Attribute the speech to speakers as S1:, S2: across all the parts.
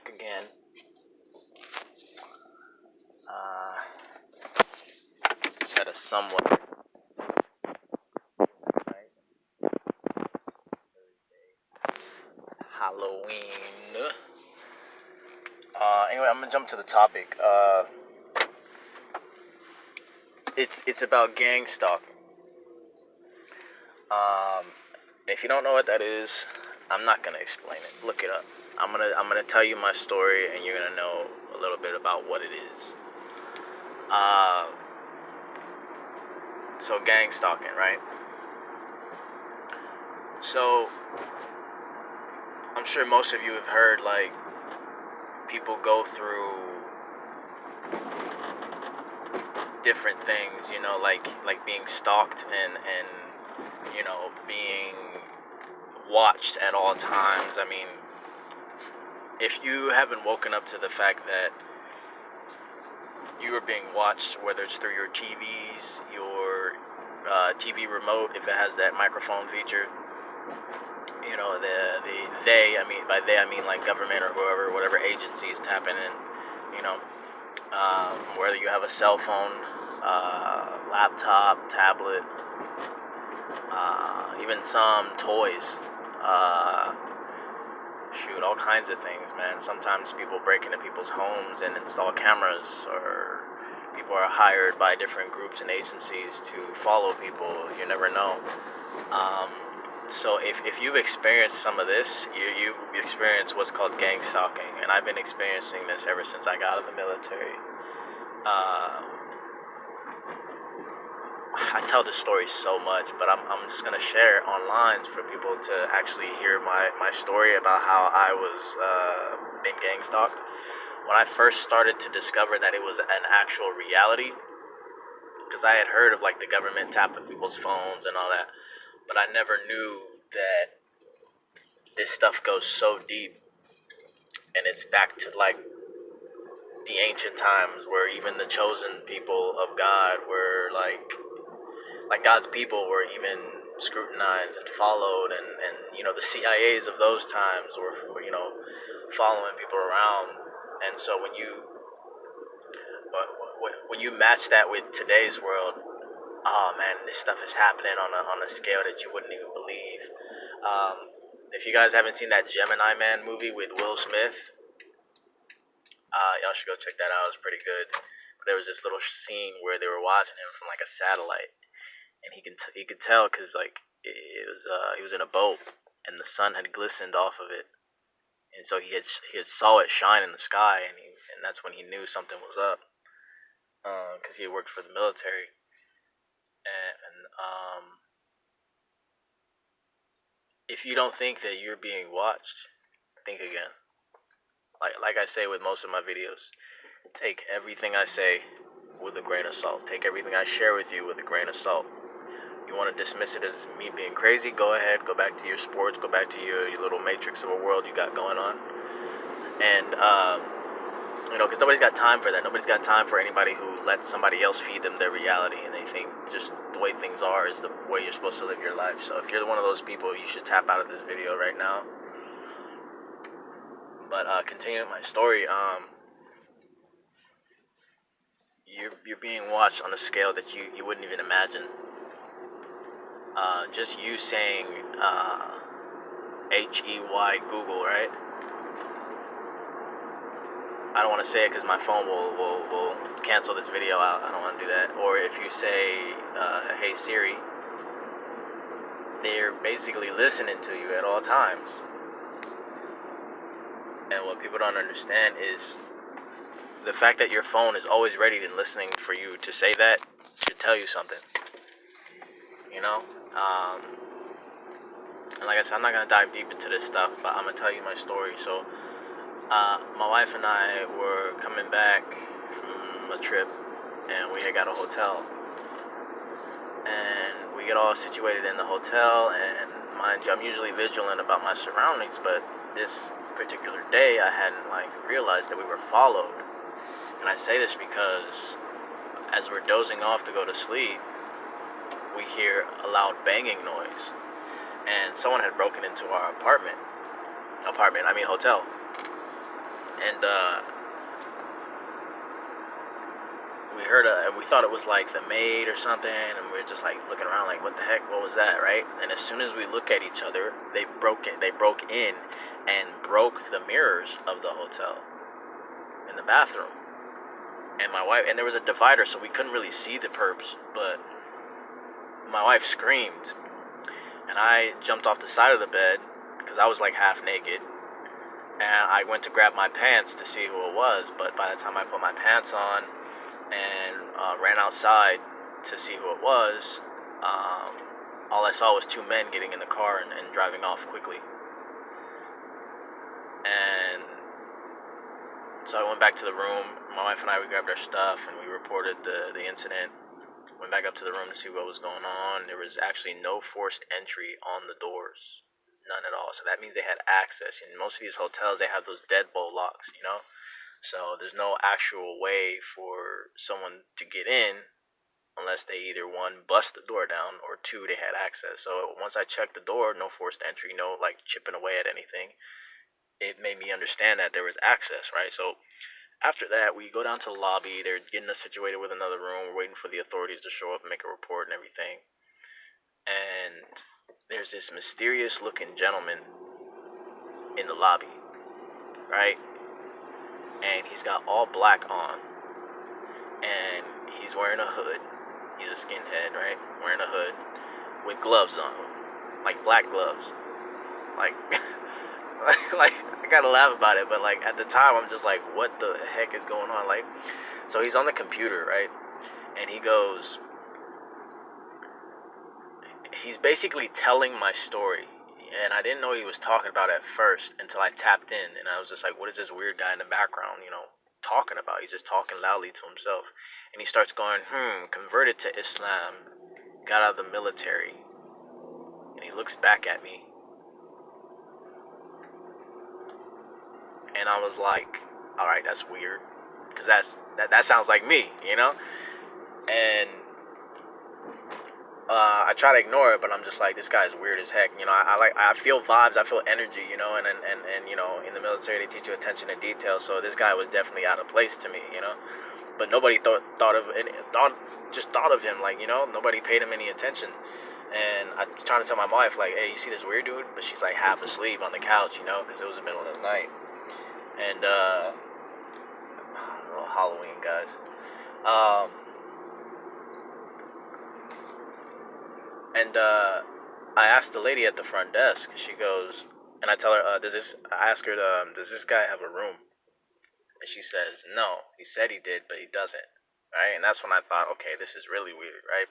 S1: back again. Just had a somewhat night. Halloween. Anyway, I'm gonna jump to the topic. It's about gang stalking. If you don't know what that is, I'm not gonna explain it. Look it up. I'm gonna tell you my story, and you're gonna know a little bit about what it is. So gang stalking, right? So I'm sure most of you have heard like people go through different things, like being stalked and being watched at all times. I mean, if you haven't woken up to the fact that you are being watched, whether it's through your TVs, your TV remote, if it has that microphone feature, by they I mean like government or whoever, whatever agency is tapping in, whether you have a cell phone, laptop, tablet, even some toys, all kinds of things, man. Sometimes people break into people's homes and install cameras, or people are hired by different groups and agencies to follow people. You never know. So if you've experienced some of this, you experienced what's called gang stalking, and I've been experiencing this ever since I got out of the military. I tell this story so much, but I'm just gonna share it online for people to actually hear my story about how I was being gang stalked. When I first started to discover that it was an actual reality, because I had heard of like the government tapping people's phones and all that, but I never knew that this stuff goes so deep, and it's back to like the ancient times where even the chosen people of God were like God's people were even scrutinized and followed, and the CIAs of those times were following people around. And so when you match that with today's world, oh man, this stuff is happening on a scale that you wouldn't even believe. If you guys haven't seen that Gemini Man movie with Will Smith, y'all should go check that out. It was pretty good. But there was this little scene where they were watching him from like a satellite, and he could tell because like it was he was in a boat, and the sun had glistened off of it, and so he had saw it shine in the sky, and that's when he knew something was up, because he had worked for the military, and if you don't think that you're being watched, think again. Like I say with most of my videos, take everything I say with a grain of salt. Take everything I share with you with a grain of salt. You want to dismiss it as me being crazy, go ahead, go back to your sports, go back to your little matrix of a world you got going on. And, because nobody's got time for that. Nobody's got time for anybody who lets somebody else feed them their reality, and they think just the way things are is the way you're supposed to live your life. So if you're one of those people, you should tap out of this video right now. But continuing my story, you're being watched on a scale that you wouldn't even imagine. Just you saying HEY Google, right? I don't want to say it because my phone will cancel this video out. I don't want to do that. Or if you say, hey Siri, they're basically listening to you at all times. And what people don't understand is the fact that your phone is always ready and listening for you to say that should tell you something. And like I said, I'm not going to dive deep into this stuff, but I'm going to tell you my story. So, my wife and I were coming back from a trip, and we had got a hotel. And we get all situated in the hotel, and mind you, I'm usually vigilant about my surroundings, but this particular day, I hadn't, realized that we were followed. And I say this because as we're dozing off to go to sleep, we hear a loud banging noise. And someone had broken into our hotel. and we thought it was like the maid or something, and we were just like looking around like, what the heck, what was that, right? And as soon as we look at each other, they broke in and broke the mirrors of the hotel in the bathroom. And my wife, and there was a divider, so we couldn't really see the perps, but my wife screamed, and I jumped off the side of the bed because I was like half naked, and I went to grab my pants to see who it was. But by the time I put my pants on and ran outside to see who it was, all I saw was two men getting in the car and driving off quickly. And so I went back to the room. My wife and I, we grabbed our stuff and we reported the incident. Went back up to the room to see what was going on. There was actually no forced entry on the doors. None at all. So that means they had access. In most of these hotels, they have those deadbolt locks, you know? So there's no actual way for someone to get in unless they either, one, bust the door down, or two, they had access. So once I checked the door, no forced entry, no like chipping away at anything, it made me understand that there was access, right? So after that, we go down to the lobby. They're getting us situated with another room. We're waiting for the authorities to show up and make a report and everything. And there's this mysterious looking gentleman in the lobby, right? And he's got all black on. And he's wearing a hood. He's a skinhead, right? Wearing a hood with gloves on, like black gloves. Like, like I gotta laugh about it, but like at the time, I'm just like, what the heck is going on? Like, so he's on the computer, right? And he's basically telling my story. And I didn't know what he was talking about at first until I tapped in. And I was just like, what is this weird guy in the background, talking about? He's just talking loudly to himself. And he starts going, converted to Islam, got out of the military. And he looks back at me. And I was like, all right, that's weird. Because that sounds like me, And I try to ignore it, but I'm just like, this guy's weird as heck. I feel vibes, I feel energy, and in the military they teach you attention to detail. So this guy was definitely out of place to me, But nobody thought of him, like, nobody paid him any attention. And I'm trying to tell my wife, like, hey, you see this weird dude? But she's like half asleep on the couch, because it was the middle of the night. And Halloween, guys. And I asked the lady at the front desk. She goes, and I tell her, I ask her, does this guy have a room? And she says, no. He said he did, but he doesn't. Right? And that's when I thought, okay, this is really weird, right?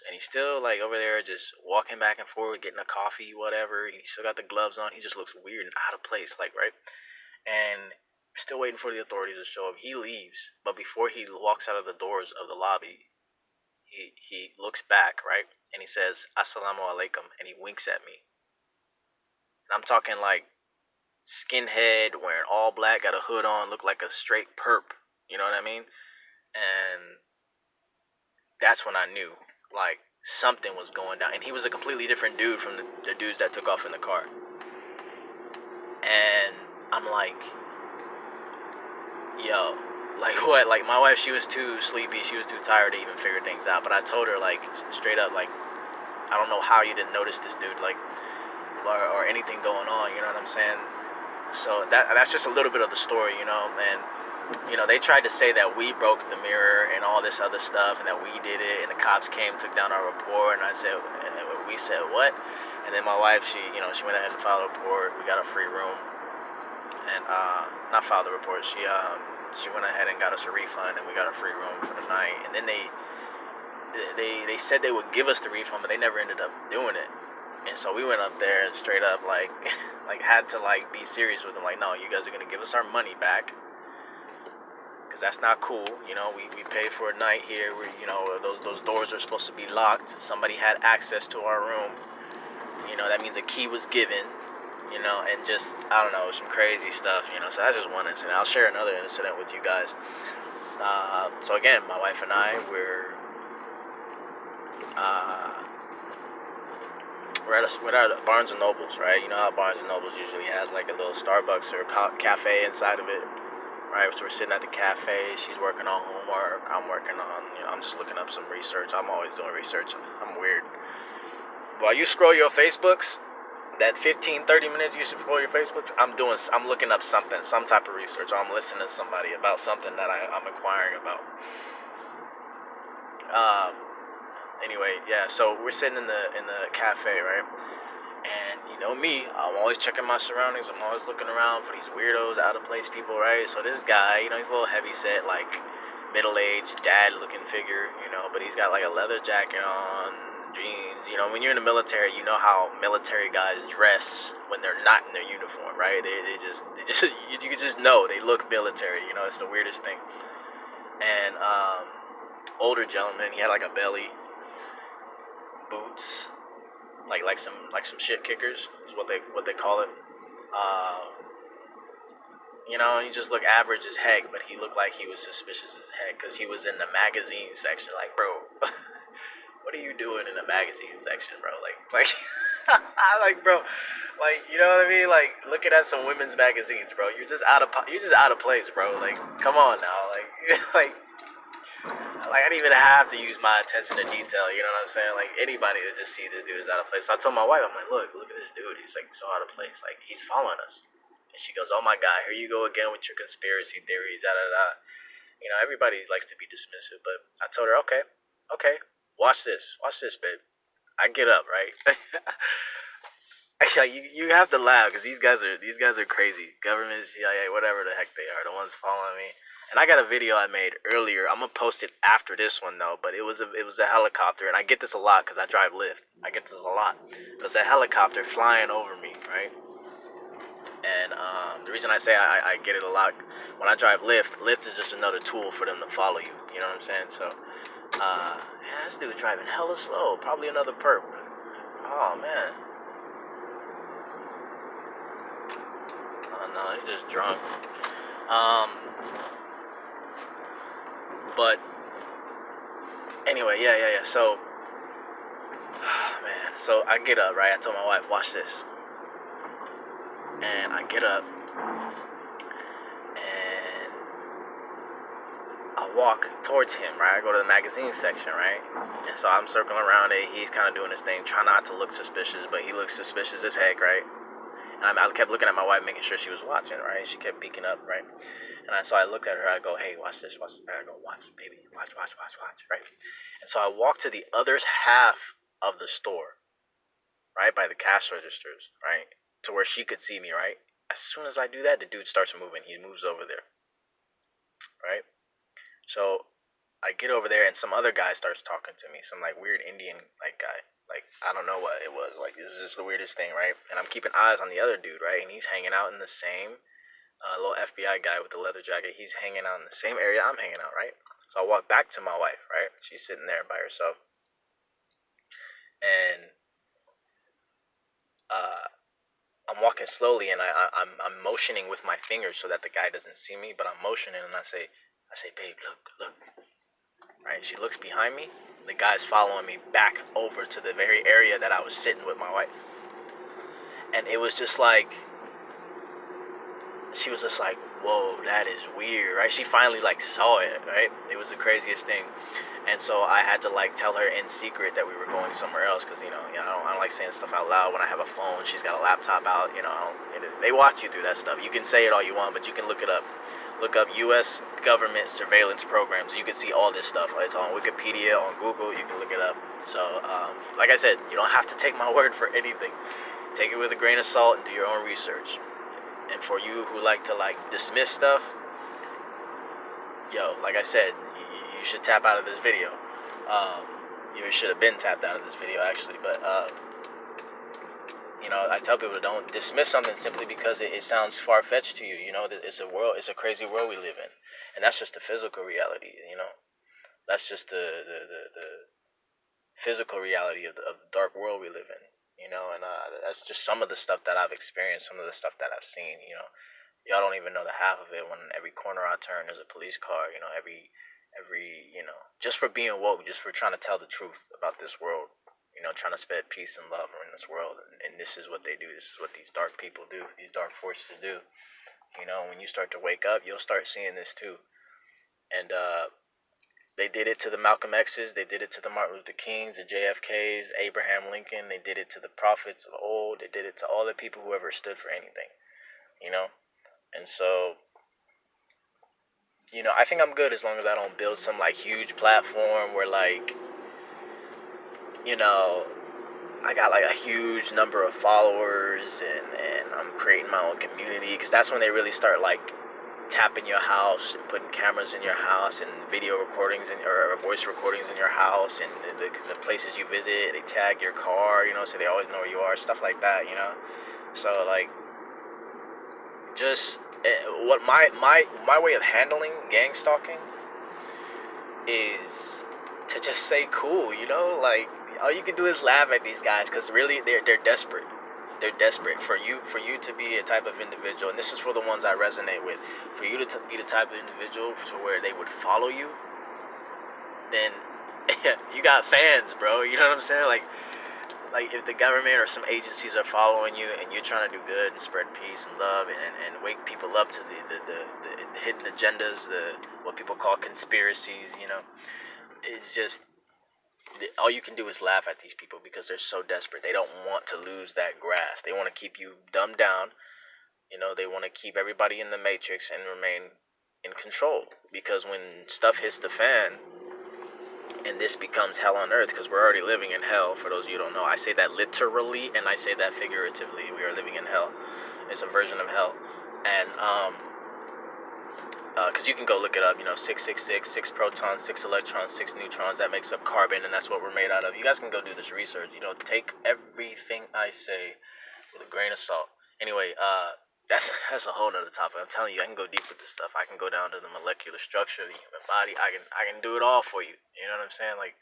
S1: And he's still like over there, just walking back and forth, getting a coffee, whatever. He still got the gloves on. He just looks weird and out of place, like, right? And still waiting for the authorities to show up. He leaves, but before he walks out of the doors of the lobby, he looks back, right? And he says, Assalamu alaikum, and he winks at me. And I'm talking like skinhead, wearing all black, got a hood on, looked like a straight perp. You know what I mean? And that's when I knew, like, something was going down. And he was a completely different dude from the dudes that took off in the car. And I'm like, yo, like what? Like my wife, she was too sleepy. She was too tired to even figure things out. But I told her, like, straight up, like, I don't know how you didn't notice this dude, like, or anything going on. You know what I'm saying? So that's just a little bit of the story, And they tried to say that we broke the mirror and all this other stuff, and that we did it. And the cops came, took down our report, and we said what? And then my wife, she went ahead and filed a report. We got a free room, and not filed the report. She went ahead and got us a refund, and we got a free room for the night. And then they said they would give us the refund, but they never ended up doing it. And so we went up there and straight up like had to like be serious with them. Like, no, you guys are gonna give us our money back, because that's not cool. We paid for a night here. Those doors are supposed to be locked. Somebody had access to our room. That means a key was given. And just, I don't know, some crazy stuff. So that's just one incident. I'll share another incident with you guys. So again, my wife and I, we're at Barnes and Nobles, right? You know how Barnes and Nobles usually has like a little Starbucks or cafe inside of it. right? So we're sitting at the cafe. She's working on homework. I'm working on, I'm just looking up some research. I'm always doing research. I'm weird. While you scroll your Facebooks, that 15, 30 minutes you should scroll your Facebooks, I'm looking up something, some type of research. Or I'm listening to somebody about something that I'm inquiring about. Um, anyway, yeah. So we're sitting in the cafe, right? And you know me, I'm always checking my surroundings. I'm always looking around for these weirdos, out of place people, right? So this guy, he's a little heavy set, like middle-aged dad-looking figure, but he's got like a leather jacket on, jeans. When you're in the military, you know how military guys dress when they're not in their uniform, right? They just you can just know they look military. It's the weirdest thing. And older gentleman, he had like a belly, boots, like some shit kickers is what they call it. Uh, he just looked average as heck, but he looked like he was suspicious as heck because he was in the magazine section. Like, bro, what are you doing in the magazine section, bro? Like, bro, you know what I mean? Like, looking at some women's magazines, bro. You're just out of place, bro. Like, come on now, like, like I didn't even have to use my attention to detail. You know what I'm saying? Like anybody would just see this dude is out of place. So I told my wife, I'm like, look at this dude. He's like so out of place. Like he's following us. And she goes, oh my god, here you go again with your conspiracy theories. Da da da. Everybody likes to be dismissive, but I told her, okay, watch this, babe. I get up, right? Actually, you have to laugh because these guys are crazy. Government, CIA, whatever the heck they are, the ones following me. And I got a video I made earlier. I'm gonna post it after this one though. But it was a helicopter, and I get this a lot because I drive Lyft. I get this a lot. It was a helicopter flying over me, right? And the reason I say I get it a lot when I drive Lyft is just another tool for them to follow you. You know what I'm saying? So, yeah, this dude driving hella slow. Probably another perp. Oh man. Oh no, he's just drunk. Um, but anyway, yeah. So, man, so I get up, right? I told my wife, watch this. And I get up and I walk towards him, right? I go to the magazine section, right? And so I'm circling around it. He's kind of doing his thing, trying not to look suspicious, but he looks suspicious as heck, right? And I kept looking at my wife, making sure she was watching, right? She kept peeking up, right? So I looked at her. I go, hey, watch this, watch this. I go, watch, baby, watch, right? And so I walked to the other half of the store, right, by the cash registers, right, to where she could see me, right? As soon as I do that, the dude starts moving. He moves over there, right? So I get over there, and some other guy starts talking to me, some like weird Indian like guy. Like I don't know what it was. Like it was just the weirdest thing, right? And I'm keeping eyes on the other dude, right? And he's hanging out in the same little FBI guy with the leather jacket. He's hanging out in the same area I'm hanging out, right? So I walk back to my wife, right? She's sitting there by herself, and uh, I'm walking slowly, and I'm motioning with my fingers so that the guy doesn't see me. But I'm motioning, and I say, babe, look, right? She looks behind me. The guy's following me back over to the very area that I was sitting with my wife, and it was just like she was just like, whoa, that is weird, right? She finally like saw it, right? It was the craziest thing. And so I had to like tell her in secret that we were going somewhere else because I don't like saying stuff out loud when I have a phone. She's got a laptop out. They watch you through that stuff. You can say it all you want, but you can look it up. Look up U.S. government surveillance programs. You can see all this stuff. It's on Wikipedia, on Google. You can look it up. So, like I said, you don't have to take my word for anything. Take it with a grain of salt and do your own research. And for you who like to like dismiss stuff, like I said, you should tap out of this video. You should have been tapped out of this video actually, but I tell people don't dismiss something simply because it sounds far fetched to you. It's a crazy world we live in, and that's just the physical reality. That's just the physical reality of the dark world we live in. And that's just some of the stuff that I've experienced, some of the stuff that I've seen. Y'all don't even know the half of it. When every corner I turn, there's a police car. Every just for being woke, just for trying to tell the truth about this world. Trying to spread peace and love in this world, and this is what they do. This is what these dark people do. These dark forces do. You know, when you start to wake up, you'll start seeing this too. And they did it to the Malcolm X's, they did it to the Martin Luther Kings, the JFKs, Abraham Lincoln. They did it to the prophets of old. They did it to all the people who ever stood for anything. You know, and so, you know, I think I'm good as long as I don't build some like huge platform where like, you know, I got like a huge number of followers, and I'm creating my own community, because that's when they really start like tapping your house and putting cameras in your house and video recordings or voice recordings in your house, and the places you visit, they tag your car, you know, so they always know where you are, stuff like that, you know. So like, just what my way of handling gang stalking is to just say cool, you know, like all you can do is laugh at these guys, because really they're desperate. They're desperate for you to be a type of individual, and this is for the ones I resonate with. For you to be the type of individual to where they would follow you, then you got fans, bro. You know what I'm saying? Like if the government or some agencies are following you and you're trying to do good and spread peace and love, and wake people up to the hidden agendas, the what people call conspiracies, you know, it's just all you can do is laugh at these people, because they're so desperate. They don't want to lose that grasp. They want to keep you dumbed down. You know, they want to keep everybody in the matrix and remain in control. Because when stuff hits the fan and this becomes hell on earth, because we're already living in hell, for those of you who don't know, I say that literally and I say that figuratively. We are living in hell. It's a version of hell. And because you can go look it up, you know, 666, 6 protons, 6 electrons, 6 neutrons, that makes up carbon, and that's what we're made out of. You guys can go do this research. You know, take everything I say with a grain of salt. Anyway, that's a whole nother topic. I'm telling you, I can go deep with this stuff. I can go down to the molecular structure of the human body. I can do it all for you. You know what I'm saying? Like,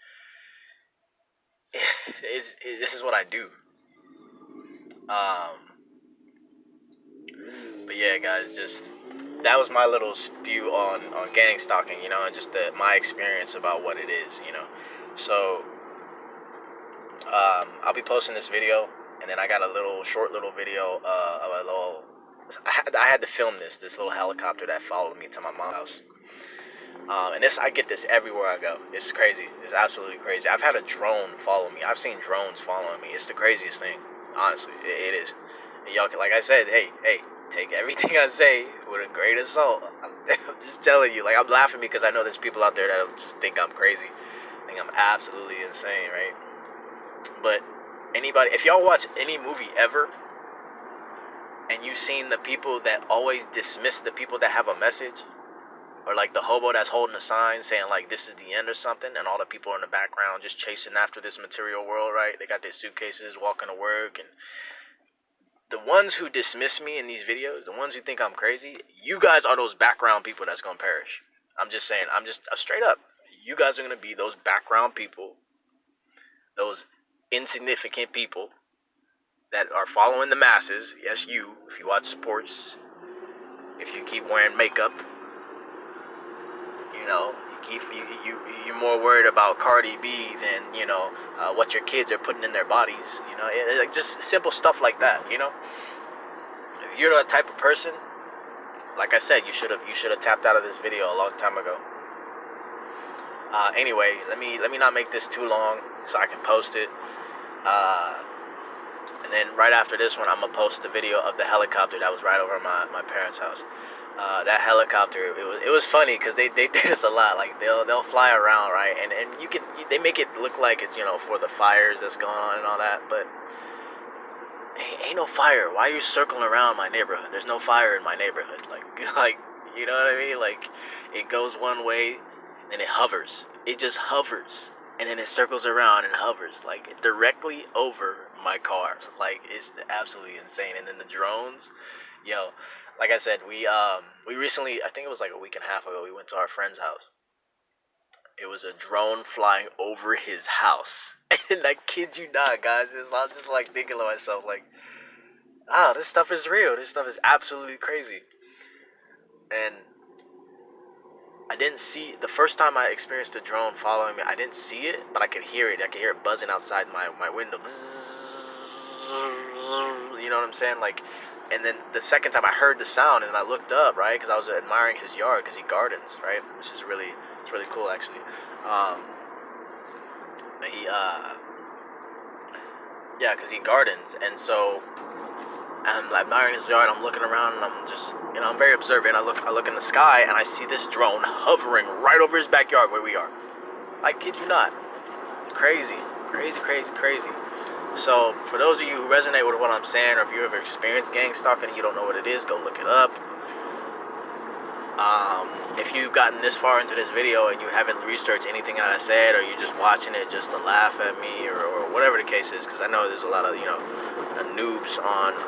S1: this is what I do. But yeah, guys, just that was my little spew on gang stalking, you know, and just my experience about what it is, you know. So I'll be posting this video, and then I got a short little video of a little. I had to film this little helicopter that followed me to my mom's house. And I get this everywhere I go. It's crazy. It's absolutely crazy. I've had a drone follow me. I've seen drones following me. It's the craziest thing. Honestly, it is. And y'all can, like I said, hey, take everything I say with a grain of salt. I'm just telling you. Like, I'm laughing because I know there's people out there that just think I'm crazy. Think I'm absolutely insane, right? But anybody, if y'all watch any movie ever, and you've seen the people that always dismiss the people that have a message, or like the hobo that's holding a sign saying like this is the end or something, and all the people in the background just chasing after this material world, right? They got their suitcases walking to work, and the ones who dismiss me in these videos, the ones who think I'm crazy, you guys are those background people that's gonna perish. I'm just saying, I'm straight up. You guys are gonna be those background people, those insignificant people that are following the masses. Yes, you. If you watch sports, if you keep wearing makeup, you know, you're more worried about Cardi B than, you know, what your kids are putting in their bodies. You know, like just simple stuff like that. You know, if you're that type of person, like I said, you should have tapped out of this video a long time ago. Anyway, let me not make this too long so I can post it. And then right after this one, I'm gonna post the video of the helicopter that was right over my parents' house. That helicopter, it was funny because they do this a lot. Like they'll fly around, right? And they make it look like it's, you know, for the fires that's going on and all that, but ain't no fire. Why are you circling around my neighborhood? There's no fire in my neighborhood. Like you know what I mean? Like it goes one way, and it hovers. It just hovers, and then it circles around and hovers like directly over my car. Like it's absolutely insane. And then the drones, yo. Like I said, we recently, I think it was like a week and a half ago, we went to our friend's house. It was a drone flying over his house. And I kid you not, guys. I'm just like thinking to myself, like, this stuff is real. This stuff is absolutely crazy. And I didn't see, the first time I experienced a drone following me, I didn't see it, but I could hear it. I could hear it buzzing outside my window. You know what I'm saying? Like, And then the second time I heard the sound and I looked up, right, because I was admiring his yard because he gardens, right, which is it's really cool actually. Um, he yeah, because he gardens, and so I'm admiring his yard. I'm looking around, and I'm just, I'm very observant. I look in the sky, and I see this drone hovering right over his backyard where we are. I kid you not. Crazy, crazy, crazy, crazy. So for those of you who resonate with what I'm saying, or if you ever experienced gang stalking and you don't know what it is, go look it up. If you've gotten this far into this video and you haven't researched anything that I said, or you're just watching it just to laugh at me, or whatever the case is, because I know there's a lot of noobs on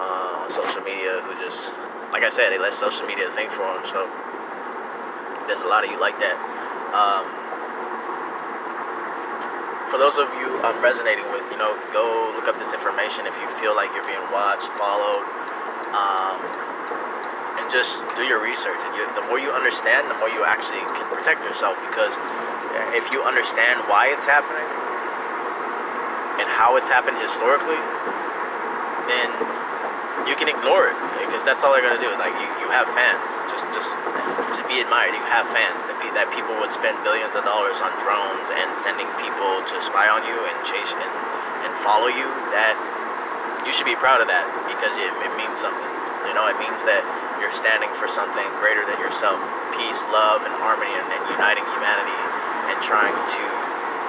S1: social media who just, like I said, they let social media think for them. So there's a lot of you like that. For those of you I'm resonating with, go look up this information if you feel like you're being watched, followed, and just do your research. And the more you understand, the more you actually can protect yourself. Because if you understand why it's happening and how it's happened historically, then you can ignore it, because that's all they're gonna do. Like you have fans. Just be admired. You have fans that people would spend billions of dollars on drones and sending people to spy on you and chase and follow you. That you should be proud of that, because it means something. It means that you're standing for something greater than yourself: peace, love, and harmony, and uniting humanity, and trying to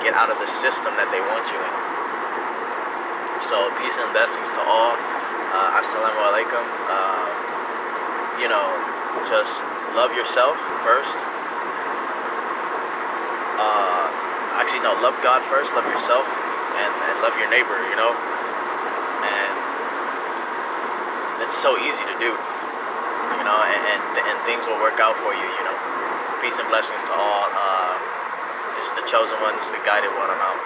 S1: get out of the system that they want you in. So peace and blessings to all. Assalamu alaikum. Just love yourself first. Actually, no, love God first, love yourself, and love your neighbor, and it's so easy to do, and things will work out for you, Peace and blessings to all. This is the chosen one, this is the guided one. I'm out.